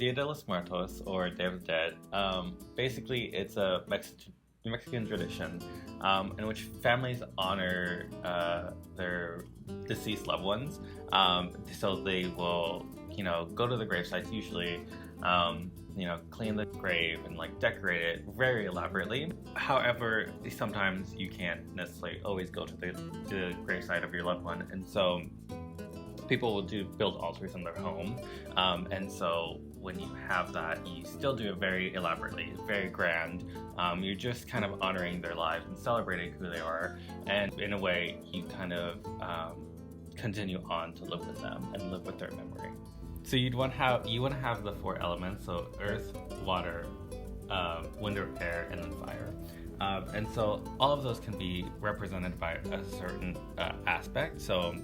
Dia de los Muertos, or Day of the Dead. Basically, it's a Mexican tradition in which families honor their deceased loved ones. So they will, go to the grave sites usually, clean the grave and decorate it very elaborately. However, sometimes you can't necessarily always go to the grave site of your loved one, and so people will build altars in their home. And so when you have that, you still do it very elaborately, very grand. You're just kind of honoring their lives and celebrating who they are, and in a way, you kind of continue on to live with them and live with their memory. So you want to have the four elements: so earth, water, wind or air, and then fire. And so all of those can be represented by a certain aspect. So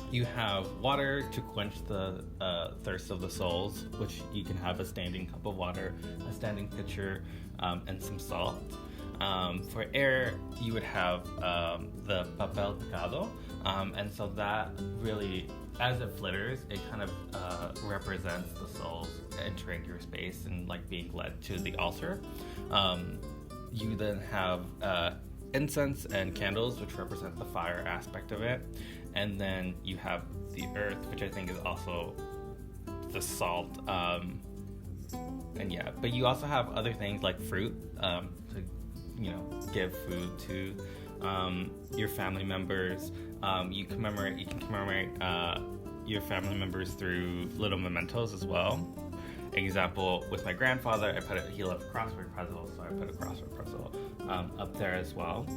you have water to quench the thirst of the souls, which you can have a standing cup of water, a standing pitcher, and some salt. For air, you would have the papel picado, and so that really, as it flitters, it kind of represents the souls entering your space and being led to the altar. You then have incense and candles, which represent the fire aspect of it. And then you have the earth, which I think is also the salt. But you also have other things like fruit to, give food to your family members. You can commemorate your family members through little mementos as well. Example, with my grandfather, he loved crossword puzzles, so I put a crossword puzzle up there as well.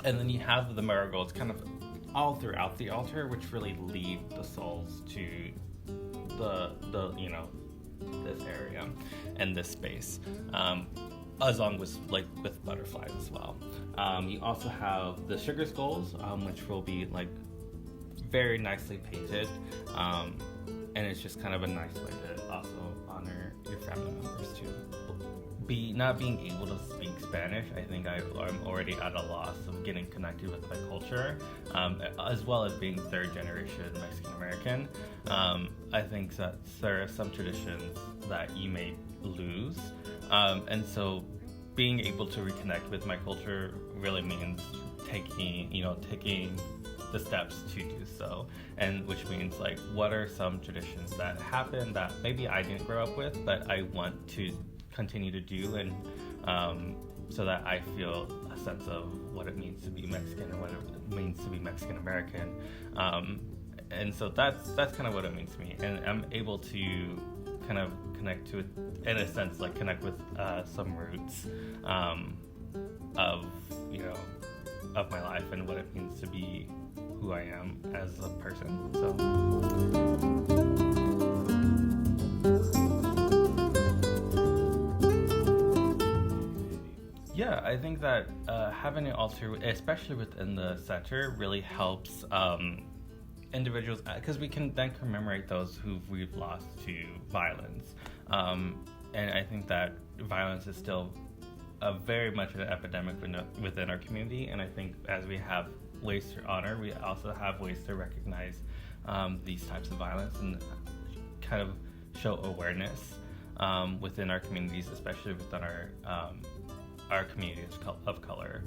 And then you have the marigolds kind of all throughout the altar, which really lead the souls to the this area and this space, along with butterflies as well. You also have the sugar skulls, which will be very nicely painted, and it's just kind of a nice way to also honor your family members too. Not being able to speak Spanish, I think I'm already at a loss of getting connected with my culture, as well as being third generation Mexican American. I think that there are some traditions that you may lose, and so being able to reconnect with my culture really means taking the steps to do so, and which means what are some traditions that happen that maybe I didn't grow up with, but I want to continue to do, and so that I feel a sense of what it means to be Mexican and what it means to be Mexican American, and so that's kind of what it means to me, and I'm able to kind of connect to it in a sense, connect with some roots of my life and what it means to be who I am as a person. So. Yeah, I think that having an altar, especially within the center, really helps individuals, because we can then commemorate those who we've lost to violence. And I think that violence is still very much an epidemic within our community, and I think as we have ways to honor, we also have ways to recognize these types of violence and kind of show awareness within our communities, especially within our communities of color.